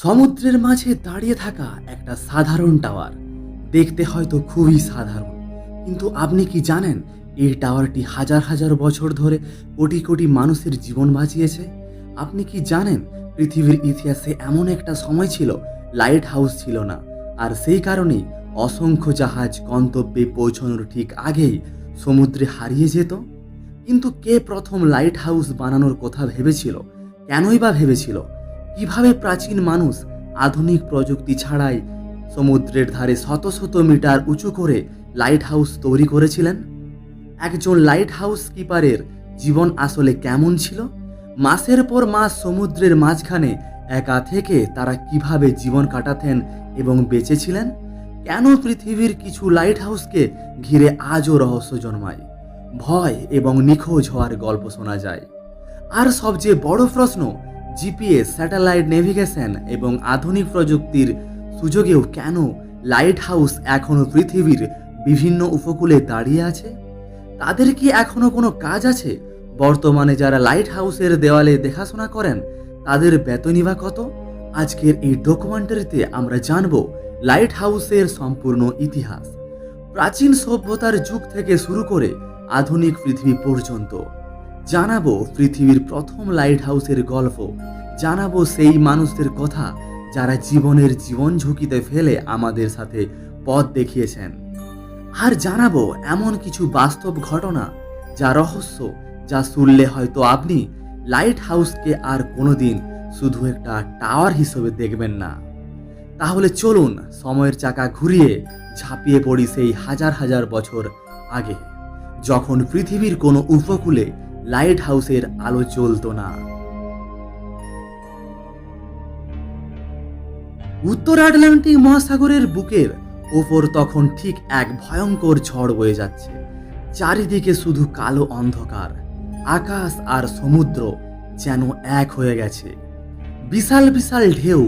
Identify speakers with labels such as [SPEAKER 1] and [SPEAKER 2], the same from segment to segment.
[SPEAKER 1] সমুদ্রের মাঝে দাঁড়িয়ে থাকা একটা সাধারণ টাওয়ার দেখতে হয়তো খুবই সাধারণ, কিন্তু আপনি কি জানেন এই টাওয়ারটি হাজার হাজার বছর ধরে কোটি কোটি মানুষের জীবন বাঁচিয়েছে? আপনি কি জানেন পৃথিবীর ইতিহাসে এমন একটা সময় ছিল লাইট হাউস ছিল না, আর সেই কারণেই অসংখ্য জাহাজ গন্তব্যে পৌঁছানোর ঠিক আগেই সমুদ্রে হারিয়ে যেত? কিন্তু কে প্রথম লাইট হাউস বানানোর কথা ভেবেছিল? কেনই বা ভেবেছিল? কিভাবে প্রাচীন মানুষ আধুনিক প্রযুক্তি ছাড়াই সমুদ্রের ধারে শত শত মিটার উঁচু করে লাইট হাউস তৈরি করেছিলেন? একজন লাইট হাউস কিপারের জীবন আসলে কেমন ছিল? মাসের পর মাস সমুদ্রের মাঝখানে একা থেকে তারা কিভাবে জীবন কাটাতেন এবং বেঁচেছিলেন? কেন পৃথিবীর কিছু লাইট হাউসকে ঘিরে আজও রহস্য জন্মায়, ভয় এবং নিখোঁজ হওয়ার গল্প শোনা যায়? আর সবচেয়ে বড় প্রশ্ন, জিপিএস, স্যাটেলাইট নেভিগেশন এবং আধুনিক প্রযুক্তির সুযোগেও কেন লাইট হাউস এখনও পৃথিবীর বিভিন্ন উপকূলে দাঁড়িয়ে আছে? তাদের কি এখনো কোনো কাজ আছে? বর্তমানে যারা লাইট হাউসের দেওয়ালে দেখাশোনা করেন তাদের বেতনই বা কত? আজকের এই ডকুমেন্টারিতে আমরা জানব লাইট হাউসের সম্পূর্ণ ইতিহাস, প্রাচীন সভ্যতার যুগ থেকে শুরু করে আধুনিক পৃথিবী পর্যন্ত। জানাবো পৃথিবীর প্রথম লাইট হাউসের গল্প, জানাবো সেই মানুষদের কথা যারা জীবনের জীবন ঝুঁকিতে ফেলে আমাদের সাথে পথ দেখিয়েছেন। আর জানাবো এমন কিছু বাস্তব ঘটনা যা রহস্য, যা শুনলে হয়তো আপনি লাইট হাউসকে আর কোনোদিন শুধু একটা টাওয়ার হিসেবে দেখবেন না। তাহলে চলুন সময়ের চাকা ঘুরিয়ে ঝাঁপিয়ে পড়ি সেই হাজার হাজার বছর আগে, যখন পৃথিবীর কোনো উপকূলে লাইট হাউসের আলো জ্বলত না। উত্তর আটলান্টিক মহাসাগরের বুকের ওপর তখন ঠিক এক ভয়ঙ্কর ঝড় বয়ে যাচ্ছে। চারিদিকে শুধু কালো অন্ধকার, আকাশ আর সমুদ্র যেন এক হয়ে গেছে। বিশাল বিশাল ঢেউ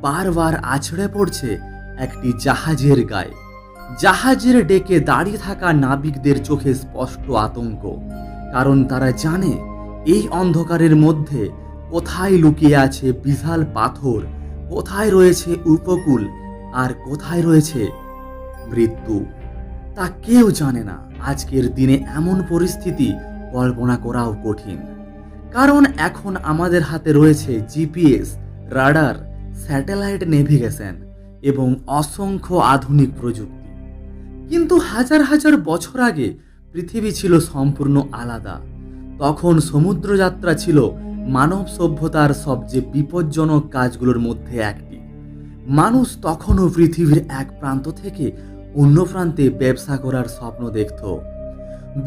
[SPEAKER 1] বারবার আছড়ে পড়ছে একটি জাহাজের গায়ে। জাহাজের ডেকে দাঁড়িয়ে থাকা নাবিকদের চোখে স্পষ্ট আতঙ্ক, কারণ তারা জানে এই অন্ধকারের মধ্যে কোথায় লুকিয়ে আছে বিশাল পাথর, কোথায় রয়েছে উপকূল, আর কোথায় রয়েছে মৃত্যু। তা কেউ জানে না। আজকের দিনে এমন পরিস্থিতি কল্পনা করাও কঠিন, কারণ এখন আমাদের হাতে রয়েছে জিপিএস, রাডার, স্যাটেলাইট নেভিগেশন এবং অসংখ্য আধুনিক প্রযুক্তি। কিন্তু হাজার হাজার বছর আগে পৃথিবী ছিল সম্পূর্ণ আলাদা। তখন সমুদ্রযাত্রা ছিল মানব সভ্যতার সবচেয়ে বিপজ্জনক কাজগুলোর মধ্যে একটি। মানুষ তখনও পৃথিবীর এক প্রান্ত থেকে অন্য প্রান্তে ব্যবসা করার স্বপ্ন দেখত।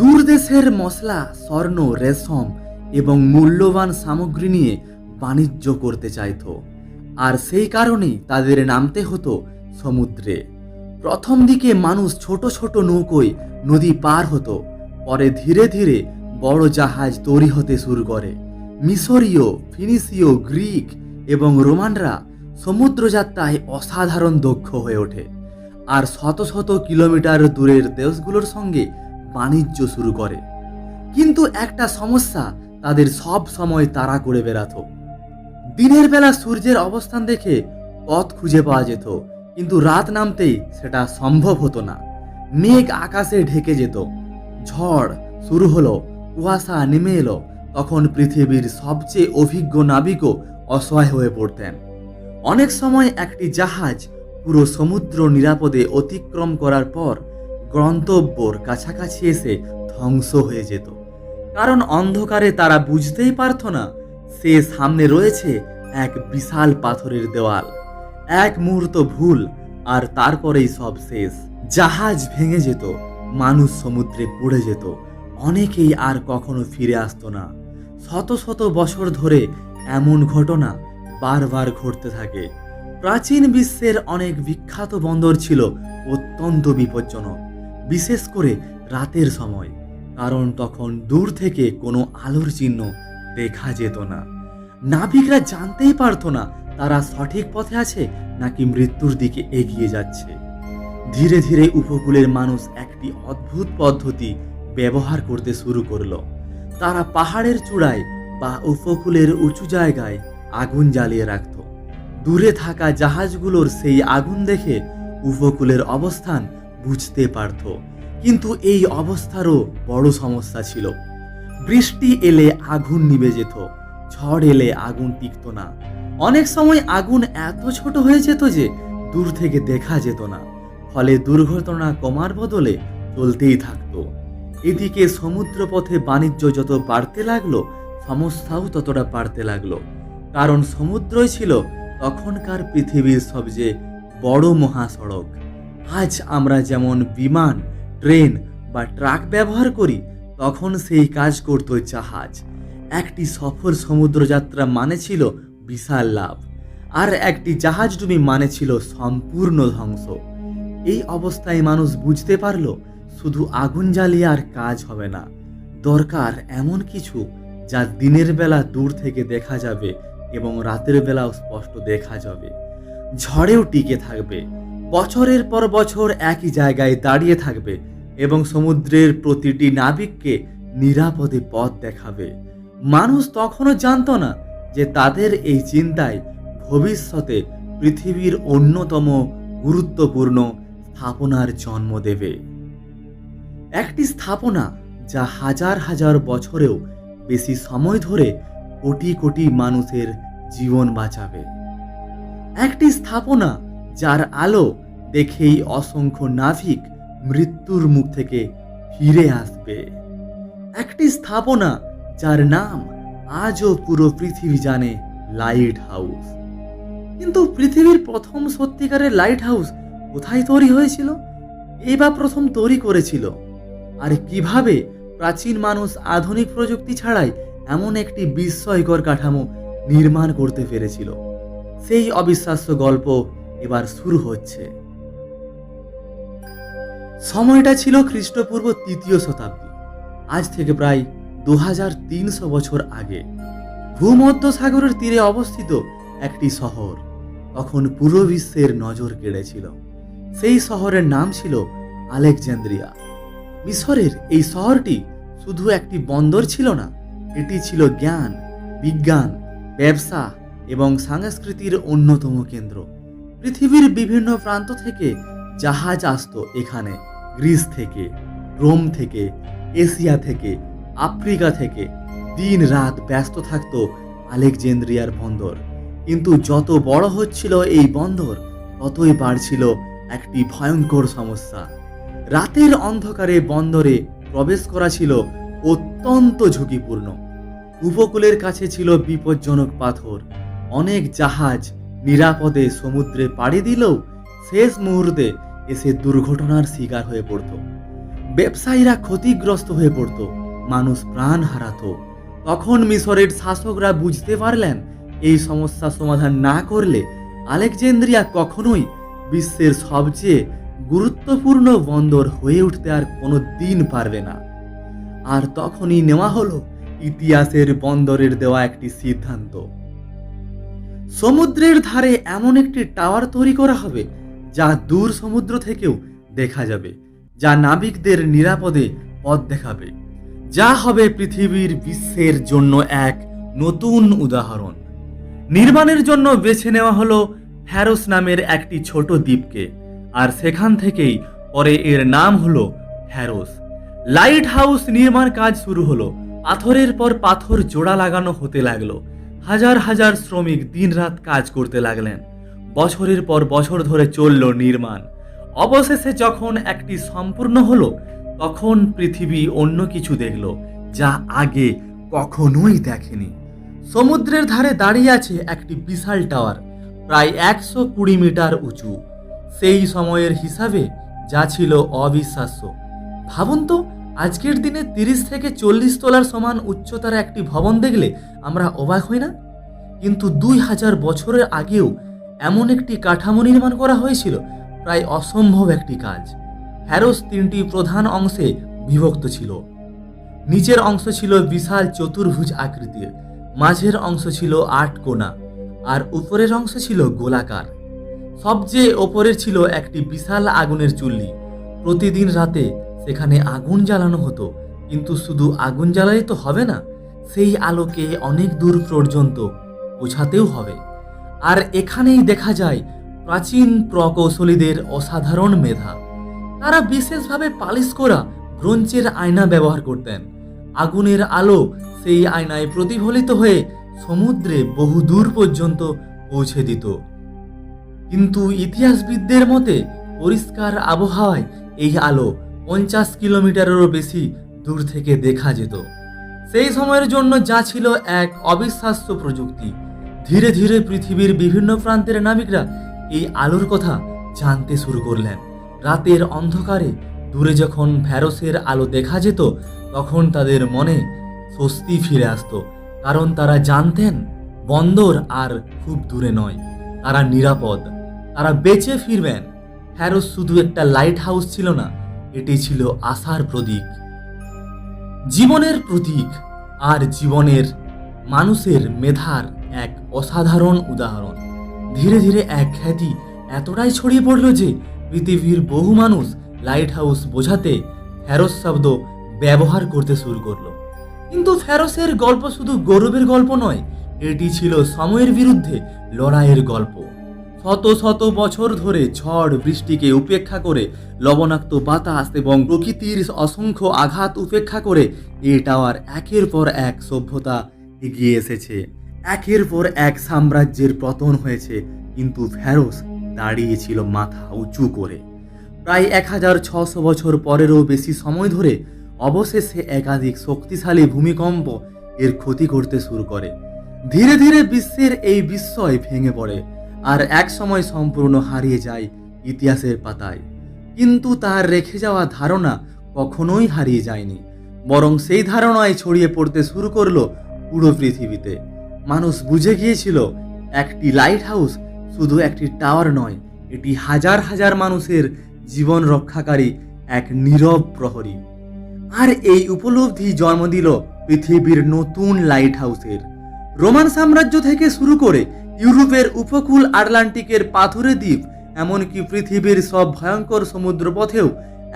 [SPEAKER 1] দূর দেশের মশলা, স্বর্ণ, রেশম এবং মূল্যবান সামগ্রী নিয়ে বাণিজ্য করতে চাইত, আর সেই কারণেই তাদের নামতে হতো সমুদ্রে। প্রথম দিকে মানুষ ছোট ছোট নৌকোয় নদী পার হতো, পরে ধীরে ধীরে বড় জাহাজ তৈরি হতে শুরু করে। মিশরীয়, ফিনিশীয়, গ্রিক এবং রোমানরা সমুদ্রযাত্রায় অসাধারণ দক্ষ হয়ে ওঠে, আর শত শত কিলোমিটার দূরের দেশগুলোর সঙ্গে বাণিজ্য শুরু করে। কিন্তু একটা সমস্যা তাদের সব সময় তাড়া করে বেড়াতো। দিনের বেলা সূর্যের অবস্থান দেখে পথ খুঁজে পাওয়া যেত, কিন্তু রাত নামতেই সেটা সম্ভব হতো না। মেঘ আকাশে ঢেকে যেত, ঝড় শুরু হলো, কুয়াশা নেমে এলো। তখন পৃথিবীর সবচেয়ে অভিজ্ঞ নাবিকও অসহায় হয়ে পড়তেন। অনেক সময় একটি জাহাজ পুরো সমুদ্র নিরাপদে অতিক্রম করার পর গন্তব্যর কাছাকাছি এসে ধ্বংস হয়ে যেত, কারণ অন্ধকারে তারা বুঝতেই পারত না সে সামনে রয়েছে এক বিশাল পাথরের দেওয়াল। এক মুহূর্ত ভুল আর তারপরেই সব শেষ। জাহাজ ভেঙে যেত, মানুষ সমুদ্রে পড়ে যেত, অনেকেই আর কখনো ফিরে আসতো না। শত শত বছর ধরে এমন ঘটনা বারবার ঘটতে থাকে। প্রাচীন বিশ্বের অনেক বিখ্যাত বন্দর ছিল অত্যন্ত বিপজ্জনক, বিশেষ করে রাতের সময়, কারণ তখন দূর থেকে কোনো আলোর চিহ্ন দেখা যেত না। নাবিকরা জানতেই পারতো না তারা সঠিক পথে আছে নাকি মৃত্যুর দিকে এগিয়ে যাচ্ছে। ধীরে ধীরে উপকূলের মানুষ একটি অদ্ভুত পদ্ধতি ব্যবহার করতে শুরু করলো। তারা পাহাড়ের চূড়ায় বা উপকূলের উঁচু জায়গায় আগুন জ্বালিয়ে রাখত, দূরে থাকা জাহাজগুলোর সেই আগুন দেখে উপকূলের অবস্থান বুঝতে পারত। কিন্তু এই অবস্থারও বড় সমস্যা ছিল। বৃষ্টি এলে আগুন নিভে যেত, ঝড় এলে আগুন টিকত না। অনেক সময় আগুন এত ছোট হয়ে যেত যে দূর থেকে দেখা যেত না, ফলে দুর্ঘটনা কমার বদলে চলতেই থাকতো। এদিকে সমুদ্রপথে বাণিজ্য যত বাড়তে লাগলো, সমস্যাও ততটা বাড়তে লাগলো। কারণ সমুদ্রই ছিল তখনকার পৃথিবীর সবচেয়ে বড় মহাসড়ক। আজ আমরা যেমন বিমান, ট্রেন বা ট্রাক ব্যবহার করি, তখন সেই কাজ করত জাহাজ। একটি সফল সমুদ্রযাত্রা মানে ছিল বিশাল লাভ, আর একটি জাহাজডুবি মানে ছিল সম্পূর্ণ ধ্বংস। এই অবস্থায় মানুষ বুঝতে পারল শুধু আগুন জ্বালিয়ে আর কাজ হবে না, দরকার এমন কিছু যা দিনের বেলা দূর থেকে দেখা যাবে এবং রাতের বেলাও স্পষ্ট দেখা যাবে, ঝড়েও টিকে থাকবে, বছরের পর বছর একই জায়গায় দাঁড়িয়ে থাকবে এবং সমুদ্রের প্রতিটি নাবিককে নিরাপদে পথ দেখাবে। মানুষ তখনও জানতো না যে তাদের এই চিন্তায় ভবিষ্যতে পৃথিবীর অন্যতম গুরুত্বপূর্ণ স্থাপনার জন্ম দেবে। একটি স্থাপনা যা হাজার হাজার বছরেও বেশি সময় ধরে কোটি কোটি মানুষের জীবন বাঁচাবে। একটি স্থাপনা যার আলো দেখেই অসংখ্য নাবিক মৃত্যুর মুখ থেকে ফিরে আসবে। একটি স্থাপনা যার নাম আজও পুরো পৃথিবী জানে, লাইট হাউস। কিন্তু পৃথিবীর প্রথম সত্যিকারের লাইট হাউস কোথায় তৈরি হয়েছিল? এই বা প্রথম তৈরি করেছিল? আর কিভাবে প্রাচীন মানুষ আধুনিক প্রযুক্তি ছাড়াই এমন একটি বিস্ময়কর কাঠামো নির্মাণ করতে পেরেছিল? সেই অবিশ্বাস্য গল্প এবার শুরু হচ্ছে। সময়টা ছিল খ্রিস্টপূর্ব ৩য় শতাব্দী, আজ থেকে প্রায় 2300 বছর আগে। ভূমধ্য সাগরের তীরে অবস্থিত একটি শহর তখন পুরো বিশ্বের নজর কেড়েছিল। সেই শহরের নাম ছিল আলেকজান্দ্রিয়া। মিশরের এই শহরটি শুধু একটি বন্দর ছিল না, এটি ছিল জ্ঞান, বিজ্ঞান, ব্যবসা এবং সংস্কৃতির অন্যতম কেন্দ্র। পৃথিবীর বিভিন্ন প্রান্ত থেকে জাহাজ আসতো এখানে, গ্রিস থেকে, রোম থেকে, এশিয়া থেকে, আফ্রিকা থেকে। দিন রাত ব্যস্ত থাকতো আলেকজান্দ্রিয়ার বন্দর। কিন্তু যত বড় হচ্ছিল এই বন্দর, ততই বাড়ছিল একটি ভয়ঙ্কর সমস্যা। রাতের অন্ধকারে বন্দরে প্রবেশ করা ছিল অত্যন্ত ঝুঁকিপূর্ণ। উপকূলের কাছে ছিল বিপজ্জনক পাথর। অনেক জাহাজ নিরাপদে সমুদ্রে পাড়ি দিলেও শেষ মুহূর্তে এসে দুর্ঘটনার শিকার হয়ে পড়ত। ব্যবসায়ীরা ক্ষতিগ্রস্ত হয়ে পড়ত, মানুষ প্রাণ হারাতো। তখন মিশরের শাসকরা বুঝতে পারলেন এই সমস্যা সমাধান না করলে আলেকজান্দ্রিয়া কখনোই বিশ্বের সবচেয়ে গুরুত্বপূর্ণ বন্দর হয়ে উঠতে আর কোনো দিন পারবে না। আর তখনই নেওয়া হলো ইতিহাসের বন্দরের দেওয়া একটি সিদ্ধান্ত। সমুদ্রের ধারে এমন একটি টাওয়ার তৈরি করা হবে যা দূর সমুদ্র থেকেও দেখা যাবে, যা নাবিকদের নিরাপদে পথ দেখাবে, যা হবে পৃথিবীর বিশ্বের জন্য এক নতুন উদাহরণ। নির্মাণের জন্য বেছে নেওয়া হলো ফ্যারোস নামের একটি ছোট দ্বীপকে, আর সেখান থেকেই পরে এর নাম হলো ফ্যারোস। লাইট হাউস নির্মাণ কাজ শুরু হলো। পাথরের পর পাথর জোড়া লাগানো হতে লাগলো। হাজার হাজার শ্রমিক দিনরাত কাজ করতে লাগলেন। বছরের পর বছর ধরে চলল নির্মাণ। অবশেষে যখন একটি সম্পূর্ণ হলো, তখন পৃথিবী অন্য কিছু দেখল যা আগে কখনোই দেখেনি। সমুদ্রের ধারে দাঁড়িয়ে আছে একটি বিশাল টাওয়ার, প্রায় 120 মিটার উঁচু। সেই সময়ের হিসাবে যা ছিল অবিশ্বাস্য। ভাবুন তো, আজকের দিনে 30 থেকে 40 তলার সমান উচ্চতার একটি ভবন দেখলে আমরা অবাক হই না? কিন্তু 2000 বছরের আগেও এমন একটি কাঠামো নির্মাণ করা হয়েছিল, প্রায় অসম্ভব একটি কাজ। ফ্যারোস 3টি প্রধান অংশে বিভক্ত ছিল। নিচের অংশ ছিল বিশাল চতুর্ভুজ আকৃতির, মাঝের অংশ ছিল 8 কোণা, আর উপরের অংশ ছিল গোলাকার। সবচেয়ে ওপরের ছিল একটি বিশাল আগুনের চুল্লি। প্রতিদিন রাতে সেখানে আগুন জ্বালানো হতো। কিন্তু শুধু আগুন জ্বালালেই তো হবে না, সেই আলোকে অনেক দূর পর্যন্ত পৌঁছাতেও হবে। আর এখানেই দেখা যায় প্রাচীন প্রকৌশলীদের অসাধারণ মেধা। তারা বিশেষভাবে পালিশ করা ব্রোঞ্জের আয়না ব্যবহার করতেন। আগুনের আলো সেই আয়নায় প্রতিফলিত হয়ে সমুদ্রে বহু দূর পর্যন্ত পৌঁছে দিত। কিন্তু ইতিহাসবিদদের মতে পরিষ্কার আবহাওয়ায় এই আলো 50 কিলোমিটারেরও বেশি দূর থেকে দেখা যেত। সেই সময়ের জন্য যা ছিল এক অবিশ্বাস্য প্রযুক্তি। ধীরে ধীরে পৃথিবীর বিভিন্ন প্রান্তের নাবিকরা এই আলোর কথা জানতে শুরু করলেন। রাতের অন্ধকারে দূরে যখন ফ্যারোসের আলো দেখা যেত, তখন তাদের মনে স্বস্তি ফিরে আসতো, কারণ তারা জানতেন বন্দর আর খুব দূরে নয়, তারা নিরাপদ, তারা বেঁচে ফিরবেন। ফ্যারোস শুধু একটা লাইট হাউস ছিল না, এটি ছিল আশার প্রতীক, জীবনের প্রতীক, আর জীবনের মানুষের মেধার এক অসাধারণ উদাহরণ। ধীরে ধীরে এক খ্যাতি এতটাই ছড়িয়ে পড়ল যে পৃথিবীর বহু মানুষ লাইট হাউস বোঝাতে ফ্যারোস শব্দ ব্যবহার করতে শুরু করলো। কিন্তু ফ্যারোসের গল্প শুধু গৌরবের গল্প নয়, এটি ছিল সময়ের বিরুদ্ধে লড়াইয়ের গল্প। শত শত বছর ধরে ঝড় বৃষ্টিকে উপেক্ষা করে, লবণাক্ত বাতাস এবং প্রকৃতির অসংখ্য আঘাত উপেক্ষা করে এই টাওয়ার একের পর এক সভ্যতা এগিয়ে এসেছে। একের পর এক সাম্রাজ্যের পতন হয়েছে, কিন্তু ফ্যারোস দাঁড়িয়েছিল মাথা উঁচু করে। প্রায় 1600 বছর পরেরও বেশি সময় ধরে অবশেষে একাধিক শক্তিশালী ভূমিকম্প এর ক্ষতি করতে শুরু করে। ধীরে ধীরে বিশ্বের এই বিস্ময় ভেঙে পড়ে, আর এক সময় সম্পূর্ণ হারিয়ে যায় ইতিহাসের পাতায়। কিন্তু তার রেখে যাওয়া ধারণা কখনোই হারিয়ে যায়নি, বরং সেই ধারণায় ছড়িয়ে পড়তে শুরু করলো পুরো পৃথিবীতে। মানুষ বুঝে গিয়েছিল একটি লাইট হাউস শুধু একটি টাওয়ার নয়, এটি হাজার হাজার মানুষের জীবন রক্ষাকারী এক নীরব প্রহরী। আর এই উপলব্ধি জন্ম দিল পৃথিবীর নতুন লাইট হাউসের। রোমান সাম্রাজ্য থেকে শুরু করে ইউরোপের উপকূল, আটলান্টিকের পাথুরে দ্বীপ, এমনকি পৃথিবীর সব ভয়ঙ্কর সমুদ্রপথেও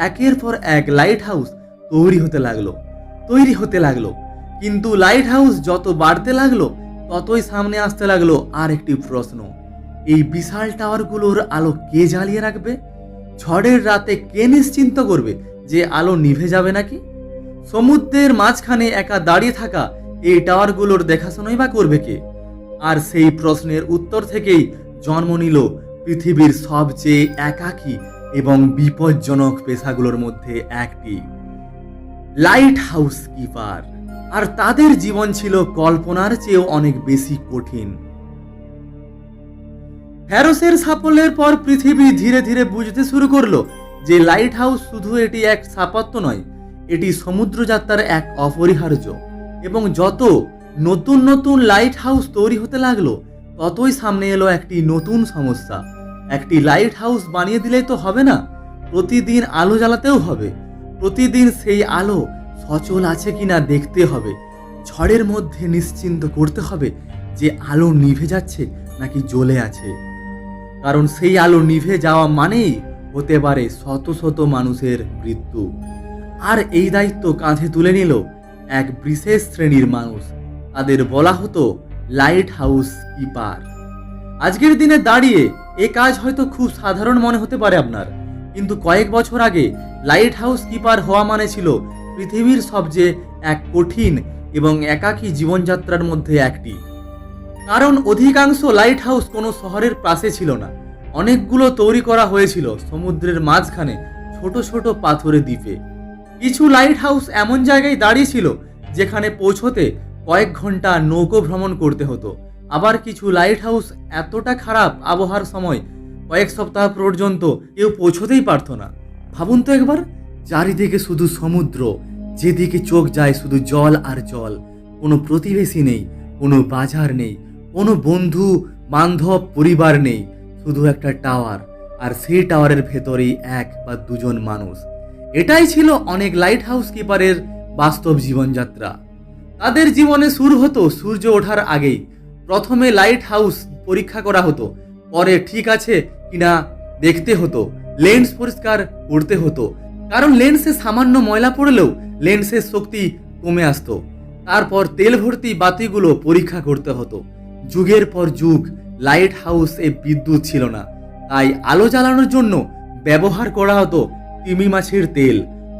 [SPEAKER 1] একের পর এক লাইট হাউস তৈরি হতে লাগলো। কিন্তু লাইট হাউস যত বাড়তে লাগলো, ততই সামনে আসতে লাগলো আর একটি প্রশ্ন: এই বিশাল টাওয়ারগুলোর আলো কে জ্বালিয়ে রাখবে? ঝড়ের রাতে কে নিশ্চিন্ত করবে যে আলো নিভে যাবে নাকি? সমুদ্রের মাঝখানে একা দাঁড়িয়ে থাকা এই টাওয়ারগুলোর দেখাশোনাই বা করবে কে? আর সেই প্রশ্নের উত্তর থেকেই জন্ম নিল পৃথিবীর সবচেয়ে একাকী এবং বিপজ্জনক পেশাগুলোর মধ্যে একটি, লাইট হাউস কিপার। আর তাদের জীবন ছিল কল্পনার চেয়েও অনেক বেশি কঠিন। ফ্যারোসের সাফল্যের পর পৃথিবী ধীরে ধীরে বুঝতে শুরু করলো যে লাইট হাউস শুধু এটি এক স্থাপত্য নয়, এটি সমুদ্র যাত্রার এক অপরিহার্য। এবং যত নতুন নতুন লাইট হাউস তৈরি হতে লাগলো, ততই সামনে এলো একটি নতুন সমস্যা। একটি লাইট হাউস বানিয়ে দিলেই তো হবে না, প্রতিদিন আলো জ্বালাতেও হবে। প্রতিদিন সেই আলো সচল আছে কিনা দেখতে হবে। ঝড়ের মধ্যে নিশ্চিন্ত করতে হবে যে আলো নিভে যাচ্ছে নাকি জ্বলে আছে, কারণ সেই আলো নিভে যাওয়া মানেই হতে পারে শত শত মানুষের মৃত্যু। আর এই দায়িত্ব কাঁধে তুলে নিল এক বিশেষ শ্রেণীর মানুষ, তাদের বলা হতো লাইট হাউস কিপার। আজকের দিনে দাঁড়িয়ে এ কাজ হয়তো খুব সাধারণ মনে হতে পারে আপনার, কিন্তু কয়েক বছর আগে লাইট হাউস কিপার হওয়া মানে ছিল পৃথিবীর সবচেয়ে এক কঠিন এবং একাকী জীবনযাত্রার মধ্যে একটি। কারণ অধিকাংশ লাইট হাউস কোনো শহরের পাশে ছিল না, অনেকগুলো তৈরি করা হয়েছিল সমুদ্রের মাঝখানে ছোট ছোট পাথুরে দ্বীপে। কিছু লাইট হাউস এমন জায়গায় দাঁড়িয়ে ছিল যেখানে পৌঁছতে কয়েক ঘন্টা নৌকো ভ্রমণ করতে হতো। আবার কিছু লাইট হাউস এতটা খারাপ আবহাওয়ার সময় কয়েক সপ্তাহ পর্যন্ত কেউ পৌঁছতেই পারত না। ভাবুন তো একবার, চারিদিকে শুধু সমুদ্র, যেদিকে চোখ যায় শুধু জল আর জল। কোনো প্রতিবেশী নেই, কোনো বাজার নেই, কোনো বন্ধু বান্ধব পরিবার নেই, শুধু একটা টাওয়ার, আর সেই টাওয়ারের ভেতরেই এক বা দুজন মানুষ। এটাই ছিল অনেক লাইট হাউস কিপারের বাস্তব জীবনযাত্রা। তাদের জীবনে শুরু হতো সূর্য ওঠার আগেই। প্রথমে লাইট হাউস পরীক্ষা করা হতো, পরে ঠিক আছে কিনা দেখতে হতো, লেন্স পরিষ্কার করতে হতো, কারণ লেন্সে সামান্য ময়লা পড়লেও লেন্সের শক্তি কমে আসতো। তারপর তেল ভর্তি বাতিগুলো পরীক্ষা করতে হতো। যুগের পর যুগ লাইট হাউসে বিদ্যুৎ ছিল না, তাই আলো জ্বালানোর জন্য ব্যবহার করা হতো তিমি মাছের তেল,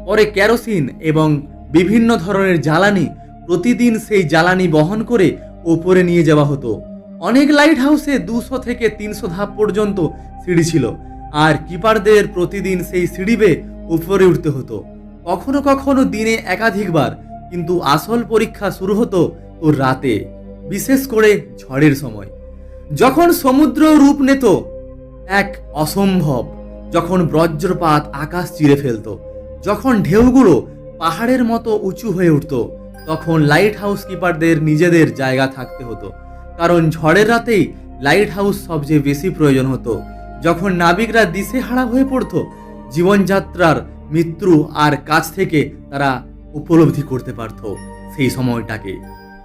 [SPEAKER 1] পরে কেরোসিন এবং বিভিন্ন ধরনের জ্বালানি। প্রতিদিন সেই জ্বালানি বহন করে ওপরে নিয়ে যাওয়া হতো। অনেক লাইট হাউসে 200 থেকে 300 ধাপ পর্যন্ত সিঁড়ি ছিল, আর কিপারদের প্রতিদিন সেই সিঁড়ি বেয়ে উপরে উঠতে হতো, কখনো কখনো দিনে একাধিকবার। কিন্তু আসল পরীক্ষা শুরু হতো তো রাতে, বিশেষ করে ঝড়ের সময়, যখন সমুদ্র রূপ নিত এক অসম্ভব, যখন বজ্রপাত আকাশ চিরে ফেলত, যখন ঢেউগুলো পাহাড়ের মতো উঁচু হয়ে উঠত, তখন লাইট হাউস কিপারদের নিজেদের জায়গা থাকতে হতো। কারণ ঝড়ের রাতেই লাইট হাউস সবচেয়ে বেশি প্রয়োজন হতো, যখন নাবিকরা দিশেহারা হয়ে পড়ত, জীবনযাত্রার মৃত্যু আর কাছ থেকে তারা উপলব্ধি করতে পারত সেই সময়টাকে।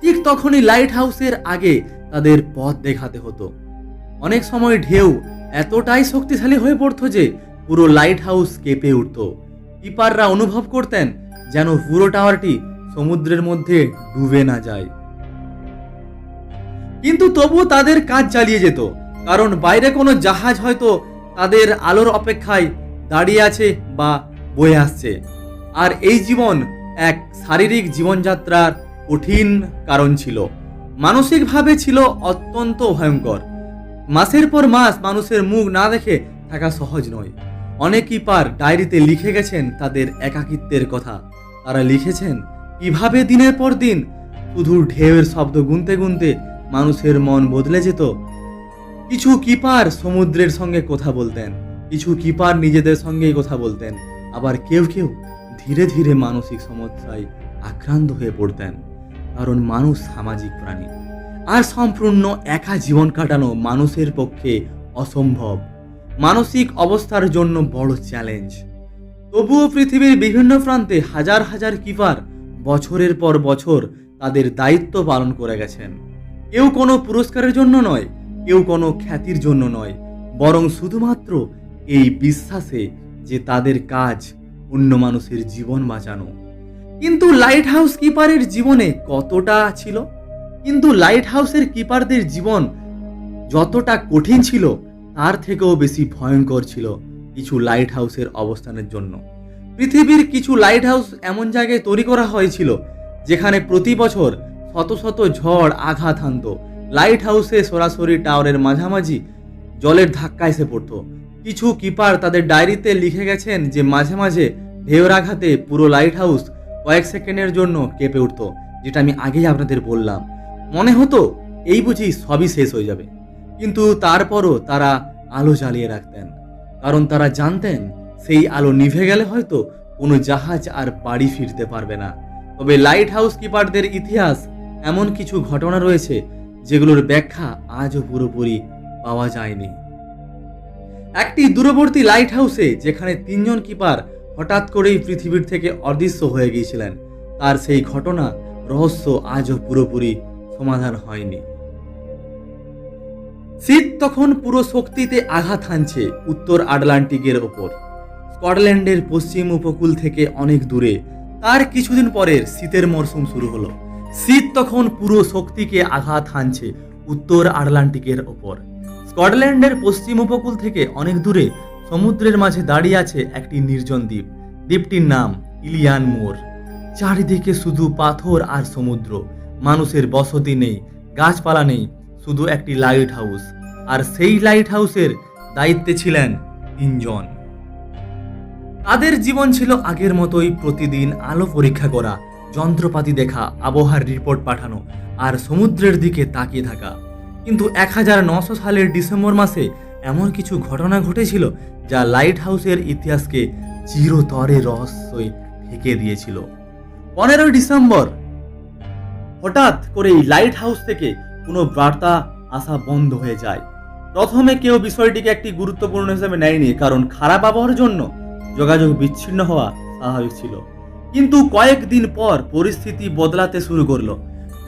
[SPEAKER 1] ঠিক তখনই লাইট হাউসের আগে তাদের পথ দেখাতে হতো। অনেক সময় ঢেউ এতটাই শক্তিশালী হয়ে পড়তো যে পুরো লাইট হাউস কেঁপে উঠত। কিপাররা অনুভব করতেন যেন পুরো টাওয়ারটি সমুদ্রের মধ্যে ডুবে না যায়। কিন্তু তবুও তাদের কাজ চালিয়ে যেত, কারণ বাইরে কোনো জাহাজ হয়তো তাদের আলোর অপেক্ষায় দাঁড়িয়ে আছে বা বয়ে আসছে। আর এই জীবন এক শারীরিক জীবনযাত্রার কঠিন কারণ ছিল, মানসিকভাবে ছিল অত্যন্ত ভয়ঙ্কর। মাসের পর মাস মানুষের মুখ না দেখে থাকা সহজ নয়। অনেক কিপার ডায়েরিতে লিখে গেছেন তাদের একাকিত্বের কথা। তারা লিখেছেন কিভাবে দিনের পর দিন শুধু ঢেউয়ের শব্দ গুনতে গুনতে মানুষের মন বদলে যেত। কিছু কিপার সমুদ্রের সঙ্গে কথা বলতেন, কিছু কিপার নিজেদের সঙ্গেই কথা বলতেন, আবার কেউ কেউ ধীরে ধীরে মানসিক সমস্যায় আক্রান্ত হয়ে পড়তেন। কারণ মানুষ সামাজিক প্রাণী, আর সম্পূর্ণ একা জীবন কাটানো মানুষের পক্ষে অসম্ভব, মানসিক অবস্থার জন্য বড় চ্যালেঞ্জ। তবুও পৃথিবীর বিভিন্ন প্রান্তে হাজার হাজার কিপার বছরের পর বছর তাদের দায়িত্ব পালন করে গেছেন। কেউ কোনো পুরস্কারের জন্য নয়, কেউ কোনো খ্যাতির জন্য নয়, বরং শুধুমাত্র এই বিশ্বাসে যে তাদের কাজ অন্য মানুষের জীবন বাঁচানো। কিন্তু লাইট হাউস কিপারের জীবনে কতটা ছিল? কিন্তু লাইট হাউসের কিপারদের জীবন যতটা কঠিন ছিল তার থেকেও বেশি ভয়ঙ্কর ছিল কিছু লাইট হাউসের অবস্থানের জন্য। পৃথিবীর কিছু লাইট হাউস এমন জায়গায় তৈরি করা হয়েছিল যেখানে প্রতি বছর শত শত ঝড় আঘাত হানত। লাইট হাউসে সরাসরি টাওয়ারের মাঝামাঝি জলের ধাক্কা এসে পড়তো। কিছু কিপার তাদের ডায়েরিতে লিখে গেছেন যে মাঝে মাঝে ঢেউর আঘাতে পুরো লাইট হাউস কয়েক সেকেন্ডের জন্য কেঁপে উঠতো, যেটা আমি আগেই আপনাদের বললাম। মনে হতো এই বুঝি সবই শেষ হয়ে যাবে, কিন্তু তারপরও তারা আলো জ্বালিয়ে রাখতেন, কারণ তারা জানতেন সেই আলো নিভে গেলে হয়তো কোনো জাহাজ আর বাড়ি ফিরতে পারবে না। তবে লাইট হাউস কিপারদের ইতিহাস এমন কিছু ঘটনা রয়েছে যেগুলোর ব্যাখ্যা আজও পুরোপুরি পাওয়া যায়নি। একটি দূরবর্তী লাইট হাউসে যেখানে 3 জন কিপার হঠাৎ করেই পৃথিবীর থেকে অদৃশ্য হয়ে গিয়েছিলেন, তার সেই ঘটনা রহস্য আজও পুরোপুরি সমাধান হয়নি। শীত তখন পুরো শক্তিতে আঘাত হানছে উত্তর আটলান্টিকের ওপর, স্কটল্যান্ডের পশ্চিম উপকূল থেকে অনেক দূরে। তার কিছুদিন পরের শীতের মরশুম শুরু হলো। শীত তখন পুরো শক্তিকে আঘাত হানছে উত্তর আটলান্টিকের ওপর। স্কটল্যান্ডের পশ্চিম উপকূল থেকে অনেক দূরে সমুদ্রের মাঝে দাঁড়িয়ে আছে একটি নির্জন দ্বীপ। দ্বীপটির নাম ইলিয়ান মোর। চারিদিকে শুধু পাথর আর সমুদ্র, মানুষের বসতি নেই, গাছপালা নেই, শুধু একটি লাইট হাউস। আর সেই লাইট হাউসের দায়িত্বে ছিলেন 3 জন। তাদের জীবন ছিল আগের মতোই, প্রতিদিন আলো পরীক্ষা করা, যন্ত্রপাতি দেখা, আবহাওয়ার রিপোর্ট পাঠানো আর সমুদ্রের দিকে তাকিয়ে থাকা। কিন্তু 1900 সালের ডিসেম্বর মাসে এমন কিছু ঘটনা ঘটেছিল যা লাইট হাউসের ইতিহাসকে চিরতরে রহস্যই ঢেকে দিয়েছিল। 15 ডিসেম্বর হঠাৎ করেই লাইট হাউস থেকে কোনো বার্তা আসা বন্ধ হয়ে যায়। প্রথমে কেউ বিষয়টিকে একটি গুরুত্বপূর্ণ হিসেবে নেয়নি, কারণ খারাপ আবহাওয়ার জন্য যোগাযোগ বিচ্ছিন্ন হওয়া স্বাভাবিক ছিল। কিন্তু কয়েকদিন পর পরিস্থিতি বদলাতে শুরু করলো।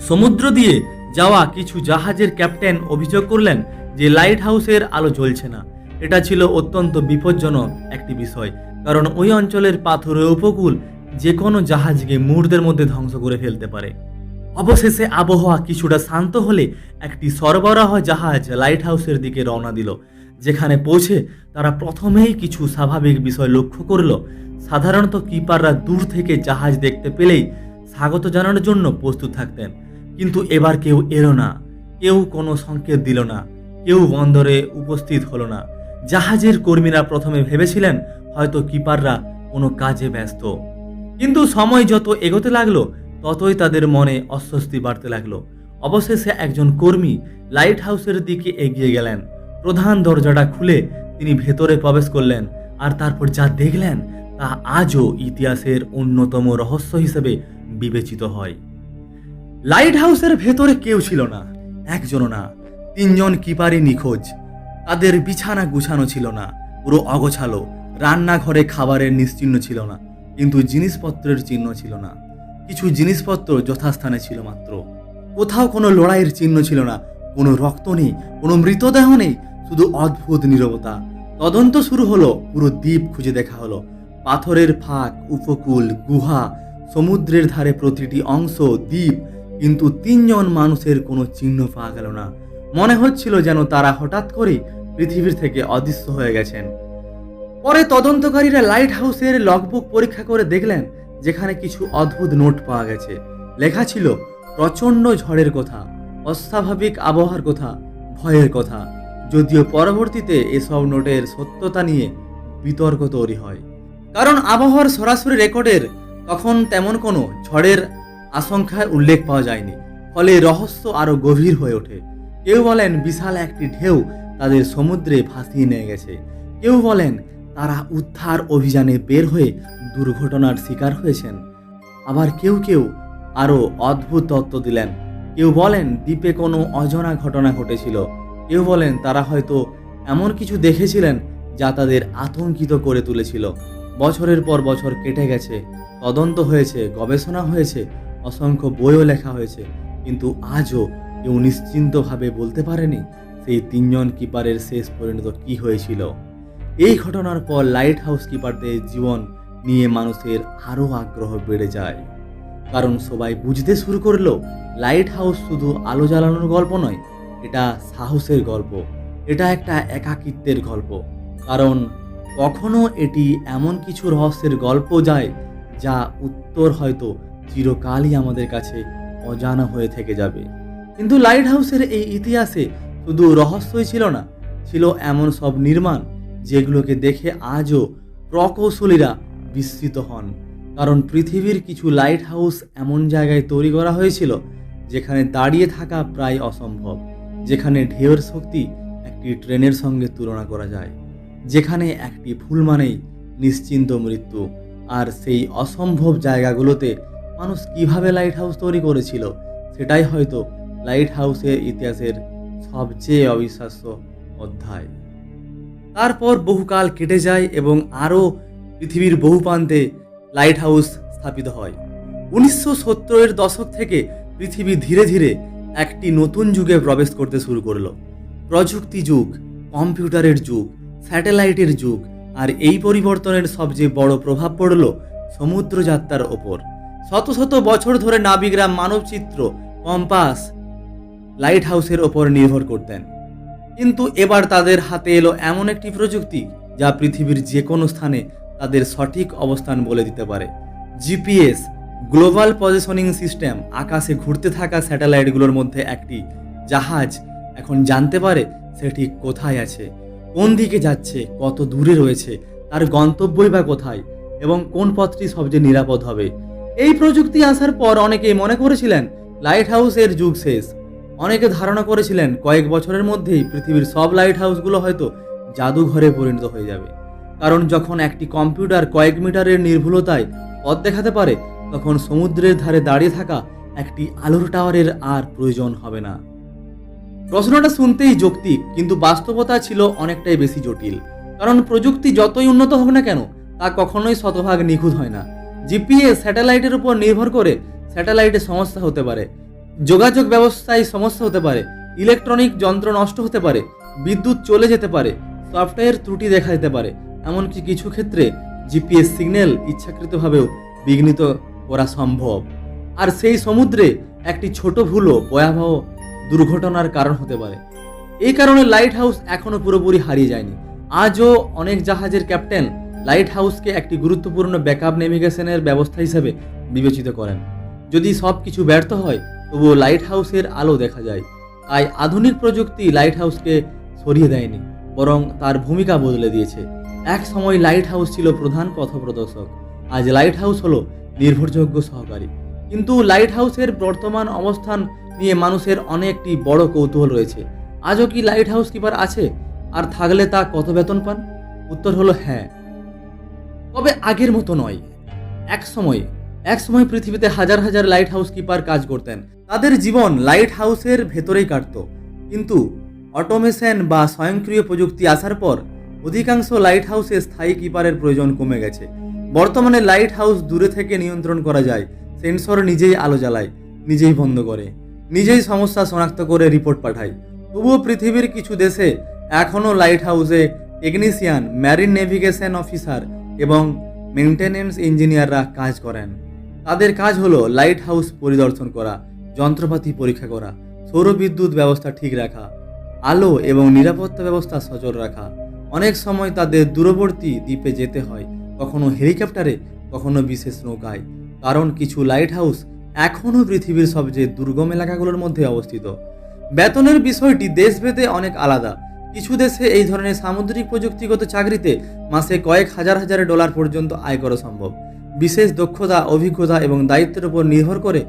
[SPEAKER 1] সমুদ্র দিয়ে যাওয়া কিছু জাহাজের ক্যাপ্টেন অভিযোগ করলেন যে লাইট হাউসের আলো জ্বলছে না। এটা ছিল অত্যন্ত বিপজ্জনক একটি বিষয়, কারণ ওই অঞ্চলের পাথুরে উপকূল যে কোনো জাহাজকে মুহূর্তের মধ্যে ধ্বংস করে ফেলতে পারে। অবশেষে আবহাওয়া কিছুটা শান্ত হলে একটি সরবরাহ জাহাজ লাইট হাউসের দিকে রওনা দিল। যেখানে পৌঁছে তারা প্রথমেই কিছু স্বাভাবিক বিষয় লক্ষ্য করল। সাধারণত কিপাররা দূর থেকে জাহাজ দেখতে পেলেই স্বাগত জানানোর জন্য প্রস্তুত থাকতেন, কিন্তু এবার কেউ এলো না, কেউ কোনো সংকেত দিল না, কেউ বন্দরে উপস্থিত হলো না। জাহাজের কর্মীরা প্রথমে ভেবেছিলেন হয়তো কিপাররা কোনো কাজে ব্যস্ত, কিন্তু সময় যত এগোতে লাগলো ততই তাদের মনে অস্বস্তি বাড়তে লাগলো। অবশেষে একজন কর্মী লাইট হাউসের দিকে এগিয়ে গেলেন। প্রধান দরজাটা খুলে তিনি ভেতরে প্রবেশ করলেন, আর তারপর যা দেখলেন তা আজও ইতিহাসের অন্যতম রহস্য হিসেবে বিবেচিত হয়। লাইট হাউসের ভেতরে কেউ ছিল না, একজনও না। 3 জন কিপারই নিখোঁজ। তাদের বিছানা গুছানো ছিল না, পুরো অগোছালো। রান্নাঘরে খাবারের নিশ্চিহ্ন ছিল না, কিন্তু জিনিসপত্রের চিহ্ন ছিল না। কিছু জিনিসপত্র যথাস্থানে ছিল মাত্র। কোথাও কোনো লড়াইয়ের চিহ্ন ছিল না, কোনো রক্ত নেই, কোনো মৃতদেহ নেই, শুধু অদ্ভুত নীরবতা। তদন্ত শুরু হলো, পুরো দ্বীপ খুঁজে দেখা হলো। পাথরের ফাঁক, উপকূল, গুহা, সমুদ্রের ধারে প্রতিটি অংশ, দ্বীপ, কিন্তু 3 জন মানুষের কোনো চিহ্ন পাওয়া গেল না। মনে হচ্ছিল যেন তারা হঠাৎ করে পৃথিবীর থেকে অদৃশ্য হয়ে গেছেন। পরে তদন্তকারীরা লাইট হাউসের লগবুক পরীক্ষা করে দেখলেন যেখানে কিছু অদ্ভুত নোট পাওয়া গেছে। লেখা ছিল প্রচণ্ড ঝড়ের কথা, অস্বাভাবিক আবহাওয়ার কথা, ভয়ের কথা। যদিও পরবর্তীতে এসব নোটের সত্যতা নিয়ে বিতর্ক তৈরি হয়, কারণ আবহাওয়ার সরাসরি রেকর্ডের তখন তেমন কোনো ঝড়ের আশঙ্কার উল্লেখ পাওয়া যায়নি। ফলে রহস্য আরো গভীর হয়ে ওঠে। কেউ বলেন বিশাল একটি ঢেউ তাদের সমুদ্রে ভাসিয়ে নিয়ে গেছে, কেউ বলেন তারা উদ্ধার অভিযানে বের হয়ে দুর্ঘটনার শিকার হয়েছেন। আবার কেউ কেউ আরো অদ্ভুত তত্ত্ব দিলেন। কেউ বলেন দ্বীপে কোনো অজানা ঘটনা ঘটেছিল, কেউ বলেন তারা হয়তো এমন কিছু দেখেছিলেন যা তাদের আতঙ্কিত করে তুলেছিল। বছরের পর বছর কেটে গেছে, তদন্ত হয়েছে, গবেষণা হয়েছে, অসংখ্য বইও লেখা হয়েছে, কিন্তু আজও কেউ নিশ্চিন্তভাবে বলতে পারেনি সেই 3 জন কিপারের শেষ পরিণত কি হয়েছিল। এই ঘটনার পর লাইট হাউস কিপারদের জীবন নিয়ে মানুষের আরও আগ্রহ বেড়ে যায়, কারণ সবাই বুঝতে শুরু করলো লাইট হাউস শুধু আলো জ্বালানোর গল্প নয়, এটা সাহসের গল্প, এটা একটা একাকিত্বের গল্প। কারণ কখনো এটি এমন কিছু রহস্যের গল্প যায় যা উত্তর হয়তো চিরকালই আমাদের কাছে অজানা হয়ে থেকে যাবে। কিন্তু লাইট হাউসের এই ইতিহাসে শুধু রহস্যই ছিল না, ছিল এমন সব নির্মাণ যেগুলোকে দেখে আজও প্রকৌশলীরা বিস্মিত হন। কারণ পৃথিবীর কিছু লাইট হাউস এমন জায়গায় তৈরি করা হয়েছিল যেখানে দাঁড়িয়ে থাকা প্রায় অসম্ভব, যেখানে ঢেউয়ের শক্তি একটি ট্রেনের সঙ্গে তুলনা করা যায়, যেখানে একটি ভুল মানেই নিশ্চিন্ত মৃত্যু। আর সেই অসম্ভব জায়গাগুলোতে মানুষ কিভাবে লাইট হাউস তৈরি করেছিল সেটাই হয়তো লাইট হাউসের ইতিহাসের সবচেয়ে অবিশ্বাস্য অধ্যায়। তারপর বহুকাল কেটে যায় এবং আরও পৃথিবীর বহু প্রান্তে লাইট হাউস স্থাপিত হয়। 1970-এর দশক থেকে পৃথিবী ধীরে ধীরে একটি নতুন যুগে প্রবেশ করতে শুরু করলো। প্রযুক্তি যুগ, কম্পিউটারের যুগ, স্যাটেলাইটের যুগ। আর এই পরিবর্তনের সবচেয়ে বড় প্রভাব পড়ল সমুদ্র যাত্রার ওপর। শত শত বছর ধরে নাবিকরা মানবচিত্র, কম্পাস, লাইট হাউসের ওপর নির্ভর করতেন, কিন্তু এবার তাদের হাতে এলো এমন একটি প্রযুক্তি যা পৃথিবীর যে কোনো স্থানে তাদের সঠিক অবস্থান বলে দিতে পারে। জিপিএস, গ্লোবাল পজিশনিং সিস্টেম, আকাশে ঘুরতে থাকা স্যাটেলাইটগুলোর মধ্যে একটি জাহাজ এখন জানতে পারে সে ঠিক কোথায় আছে, কোন দিকে যাচ্ছে, কত দূরে রয়েছে, তার গন্তব্যই বা কোথায় এবং কোন পথটি সবচেয়ে নিরাপদ হবে। এই প্রযুক্তি আসার পর অনেকেই মনে করেছিলেন লাইট হাউসের যুগ শেষ। অনেকে ধারণা করেছিলেন কয়েক বছরের মধ্যেই পৃথিবীর সব লাইট হাউসগুলো হয়তো জাদুঘরে পরিণত হয়ে যাবে। কারণ যখন একটি কম্পিউটার কয়েক মিটারের নির্ভুলতায় পথ দেখাতে পারে, তখন সমুদ্রের ধারে দাঁড়িয়ে থাকা একটি আলোর টাওয়ারের আর প্রয়োজন হবে না। প্রশ্নটা শুনতেই যৌক্তিক, কিন্তু বাস্তবতা ছিল অনেকটাই বেশি জটিল। কারণ প্রযুক্তি যতই উন্নত হোক না কেন, তা কখনোই শতভাগ নিখুঁত হয় না। জিপিএস স্যাটেলাইটের উপর নির্ভর করে স্যাটেলাইটে সমস্যা হতে পারে, যোগাযোগ ব্যবস্থায় সমস্যা হতে পারে, ইলেকট্রনিক যন্ত্র নষ্ট হতে পারে, বিদ্যুৎ চলে যেতে পারে, সফটওয়্যার ত্রুটি দেখা যেতে পারে। এমনকি কিছু ক্ষেত্রে জিপিএস সিগন্যাল ইচ্ছাকৃতভাবেও বিঘ্নিত করা সম্ভব। আর সেই সমুদ্রে একটি ছোট ভুলও ভয়াবহ দুর্ঘটনার কারণ হতে পারে। এই কারণে লাইট হাউস এখনো পুরোপুরি হারিয়ে যায়নি। আজও অনেক জাহাজের ক্যাপ্টেন লাইট হাউসকে একটি গুরুত্বপূর্ণ ব্যাকআপ নেভিগেশনের ব্যবস্থা হিসেবে বিবেচিত করেন। যদি সব কিছু ব্যর্থ হয় তবুও লাইট হাউসের আলো দেখা যায়। তাই আধুনিক প্রযুক্তি লাইট হাউসকে সরিয়ে দেয়নি, বরং তার ভূমিকা বদলে দিয়েছে। এক সময় লাইট হাউস ছিল প্রধান পথপ্রদর্শক, আজ লাইট হাউস হলো নির্ভরযোগ্য সহকারী। কিন্তু লাইট হাউসের বর্তমান অবস্থান নিয়ে মানুষের অনেকটি বড় কৌতূহল রয়েছে। আজও কি লাইট হাউস কিপার আছে? আর থাকলে তা কত বেতন পান? উত্তর হলো হ্যাঁ, তবে আগের মতো নয়। এক সময় পৃথিবীতে হাজার হাজার লাইট হাউস কিপার কাজ করতেন। তাদের জীবন লাইট হাউসের ভেতরেই কাটত। কিন্তু অটোমেশন বা স্বয়ংক্রিয় প্রযুক্তি আসার পর অধিকাংশ লাইট হাউসে স্থায়ী কিপারের প্রয়োজন কমে গেছে। বর্তমানে লাইট হাউস দূরে থেকে নিয়ন্ত্রণ করা যায়। সেন্সর নিজেই আলো জ্বালায়, নিজেই বন্ধ করে, নিজেই সমস্যা শনাক্ত করে রিপোর্ট পাঠায়। তবুও পৃথিবীর কিছু দেশে এখনও লাইট হাউসে টেকনিশিয়ান, ম্যারিন নেভিগেশন অফিসার এবং মেইনটেনেন্স ইঞ্জিনিয়াররা কাজ করেন। তাদের কাজ হলো লাইট হাউস পরিদর্শন করা, যন্ত্রপাতি পরীক্ষা করা, সৌরবিদ্যুৎ ব্যবস্থা ঠিক রাখা, আলো এবং নিরাপত্তা ব্যবস্থা সচল রাখা। অনেক সময় তাদের দূরবর্তী দ্বীপে যেতে হয়, কখনো হেলিকপ্টারে, কখনো বিশেষ নৌকায়। কারণ কিছু লাইট হাউস এখনও পৃথিবীর সবচেয়ে দুর্গম এলাকাগুলোর মধ্যে অবস্থিত। বেতনের বিষয়টি দেশভেদে অনেক আলাদা। কিছু দেশে এই ধরনের সামুদ্রিক প্রযুক্তিগত চাকরিতে মাসে কয়েক হাজার হাজার ডলার পর্যন্ত আয় করা সম্ভব। বিশেষ দক্ষতা, অভিজ্ঞতা এবং দায়িত্বের উপর নির্ভর করে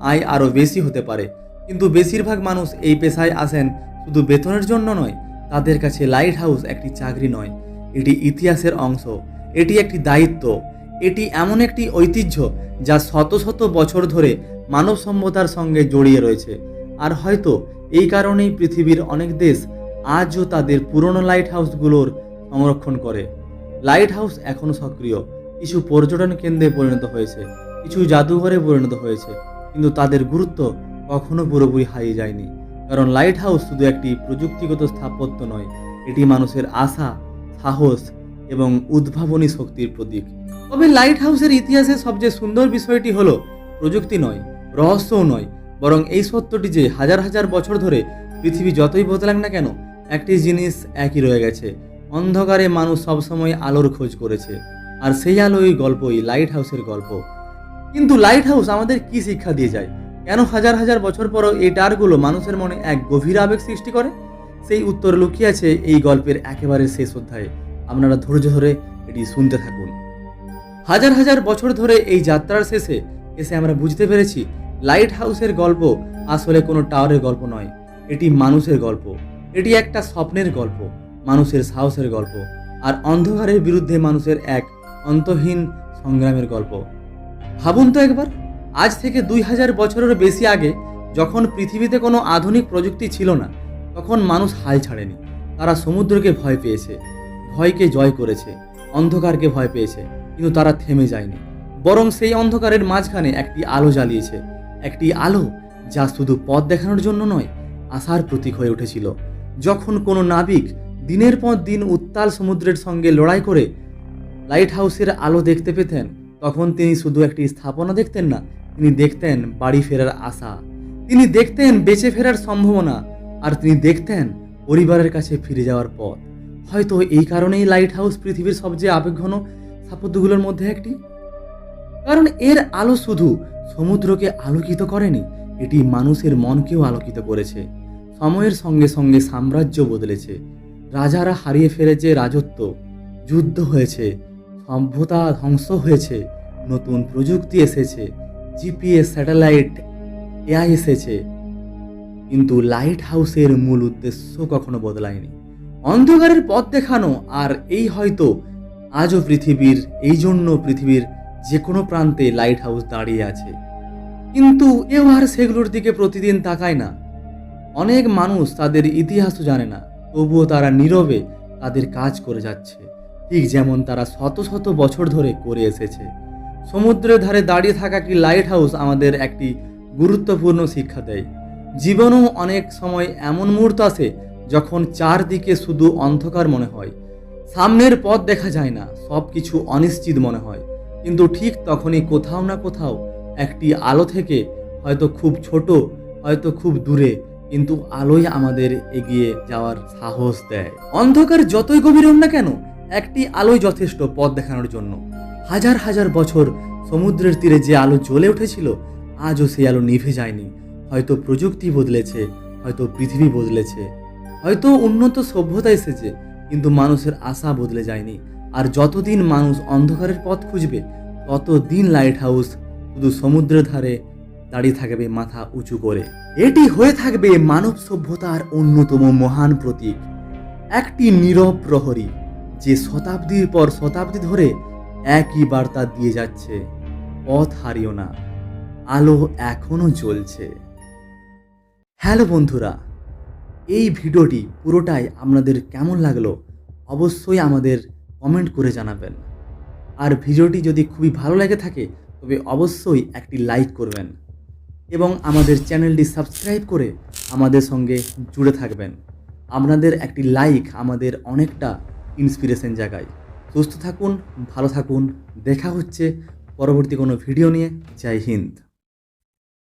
[SPEAKER 1] আয় আরও বেশি হতে পারে। কিন্তু বেশিরভাগ মানুষ এই পেশায় আসেন শুধু বেতনের জন্য নয়। তাদের কাছে লাইট হাউস একটি চাকরি নয়, এটি ইতিহাসের অংশ, এটি একটি দায়িত্ব, এটি এমন একটি ঐতিহ্য যা শত শত বছর ধরে মানব সভ্যতার সঙ্গে জড়িয়ে রয়েছে। আর হয়তো এই কারণেই পৃথিবীর অনেক দেশ আজও তাদের পুরনো লাইট হাউসগুলোর সংরক্ষণ করে। লাইট হাউস এখনও সক্রিয়, কিছু পর্যটন কেন্দ্রে পরিণত হয়েছে, কিছু জাদুঘরে পরিণত হয়েছে, কিন্তু তাদের গুরুত্ব কখনো পুরোপুরি হারিয়ে যায়নি। কারণ লাইট হাউস শুধু একটি প্রযুক্তিগত স্থাপত্য নয়, এটি মানুষের আশা, সাহস এবং উদ্ভাবনী শক্তির প্রতীক। তবে লাইট হাউসের ইতিহাসে সবচেয়ে সুন্দর বিষয়টি হলো প্রযুক্তি নয়, রহস্যও নয়, বরং এই সত্যটি যে হাজার হাজার বছর ধরে পৃথিবী যতই বদলাক না কেন, একটি জিনিস একই রয়ে গেছে। অন্ধকারে মানুষ সবসময় আলোর খোঁজ করেছে, আর সেই আলোই গল্পই লাইট হাউসের গল্প। কিন্তু লাইট হাউস আমাদের কি শিক্ষা দিয়ে যায়? কেন হাজার হাজার বছর পরও এই টারগুলো মানুষের মনে এক গভীর আবেগ সৃষ্টি করে? সেই উত্তর লুকিয়ে আছে এই গল্পের একেবারে শেষ অধ্যায়ে। আপনারা ধৈর্য ধরে এটি শুনতে থাকুন। হাজার হাজার বছর ধরে এই যাত্রার শেষে এসে আমরা বুঝতে পেরেছি লাইট হাউসের গল্প আসলে কোনো টাওয়ারের গল্প নয়, এটি মানুষের গল্প। এটি একটা স্বপ্নের গল্প, মানুষের সাহসের গল্প, আর অন্ধকারের বিরুদ্ধে মানুষের এক অন্তহীন সংগ্রামের গল্প। ভাবুন তো একবার, আজ থেকে 2000 বছরের বেশি আগে যখন পৃথিবীতে কোনো আধুনিক প্রযুক্তি ছিল না, তখন মানুষ হাল ছাড়েনি। তারা সমুদ্রকে ভয় পেয়েছে, ভয়কে জয় করেছে, অন্ধকারকে ভয় পেয়েছে, কিন্তু তারা থেমে যায়নি। বরং সেই অন্ধকারের মাঝখানে একটি আলো জ্বালিয়েছে, একটি আলো যা শুধু পথ দেখানোর জন্য নয়, আশার প্রতীক হয়ে উঠেছিল। যখন কোনো নাবিক দিনের পর দিন উত্তাল সমুদ্রের সঙ্গে লড়াই করে লাইট হাউসের আলো দেখতে পেতেন, তখন তিনি শুধু একটি স্থাপনা দেখতেন না, তিনি দেখতেন বাড়ি ফেরার আশা, তিনি দেখতেন বেঁচে ফেরার সম্ভাবনা, আর তিনি দেখতেন পরিবারের কাছে ফিরে যাওয়ার পথ। হয়তো এই কারণেই লাইট হাউস পৃথিবীর সবচেয়ে আবেগঘন স্থাপত্যগুলোর মধ্যে একটি। কারণ এর আলো শুধু সমুদ্রকে আলোকিত করেনি, এটি মানুষের মনকেও আলোকিত করেছে। সময়ের সঙ্গে সঙ্গে সাম্রাজ্য বদলেছে, রাজারা হারিয়ে ফেলেছে রাজত্ব, যুদ্ধ হয়েছে, সভ্যতা ধ্বংস হয়েছে, নতুন প্রযুক্তি এসেছে, জিপিএস, স্যাটেলাইট, এআই এসেছে, কিন্তু লাইট হাউসের মূল উদ্দেশ্য কখনো বদলায়নি, অন্ধকারের পথ দেখানো। আর এই হয়তো আজও এই জন্য পৃথিবীর যে কোনো প্রান্তে লাইট হাউস দাঁড়িয়ে আছে। কিন্তু কেউ আর সেগুলোর দিকে প্রতিদিন তাকায় না। অনেক মানুষ তাদের ইতিহাসও জানে না, তবুও তারা নীরবে তাদের কাজ করে যাচ্ছে, ঠিক যেমন তারা শত শত বছর ধরে করে এসেছে। সমুদ্রের ধারে দাঁড়িয়ে থাকা একটি লাইট হাউস আমাদের একটি গুরুত্বপূর্ণ শিক্ষা দেয়। জীবনেও অনেক সময় এমন মুহূর্ত আসে যখন চারদিকে শুধু অন্ধকার মনে হয়, সামনের পথ দেখা যায় না, সব কিছু অনিশ্চিত মনে হয়। কিন্তু ঠিক তখনই কোথাও না কোথাও একটি আলো থেকে হয়তো খুব ছোট, হয়তো খুব দূরে, কিন্তু আলোই আমাদের এগিয়ে যাওয়ার সাহস দেয়। অন্ধকার যতই গভীর হোক না কেন, একটি আলোই যথেষ্ট পথ দেখানোর জন্য। হাজার হাজার বছর সমুদ্রের তীরে যে আলো জ্বলে উঠেছিল, আজও সেই আলো নিভে যায়নি। হয়তো প্রযুক্তি বদলেছে, হয়তো পৃথিবী বদলেছে, হয়তো উন্নত সভ্যতা এসেছে, কিন্তু মানুষের আশা বদলে যায়নি। আর যতদিন মানুষ অন্ধকারের পথ খুঁজবে, ততদিন লাইট হাউস শুধু সমুদ্রের ধারে দাঁড়িয়ে থাকবে মাথা উঁচু করে। এটি হয়ে থাকবে মানব সভ্যতার অন্যতম মহান প্রতীক, একটি নীরব প্রহরী যে শতাব্দীর পর শতাব্দী ধরে একই বার্তা দিয়ে যাচ্ছে, পথ হারিও না, আলো এখনো জ্বলছে। হ্যালো বন্ধুরা, এই ভিডিওটি পুরোটাই আপনাদের কেমন লাগলো অবশ্যই আমাদের কমেন্ট করে জানাবেন। আর ভিডিওটি যদি খুবই ভালো লেগে থাকে তবে অবশ্যই একটি লাইক করবেন এবং আমাদের চ্যানেলটি সাবস্ক্রাইব করে আমাদের সঙ্গে জুড়ে থাকবেন। আপনাদের একটি লাইক আমাদের অনেকটা ইন্সপিরেশন জাগায়। সুস্থ থাকুন, ভালো থাকুন, দেখা হচ্ছে পরবর্তী কোনো ভিডিও নিয়ে। জয় হিন্দ।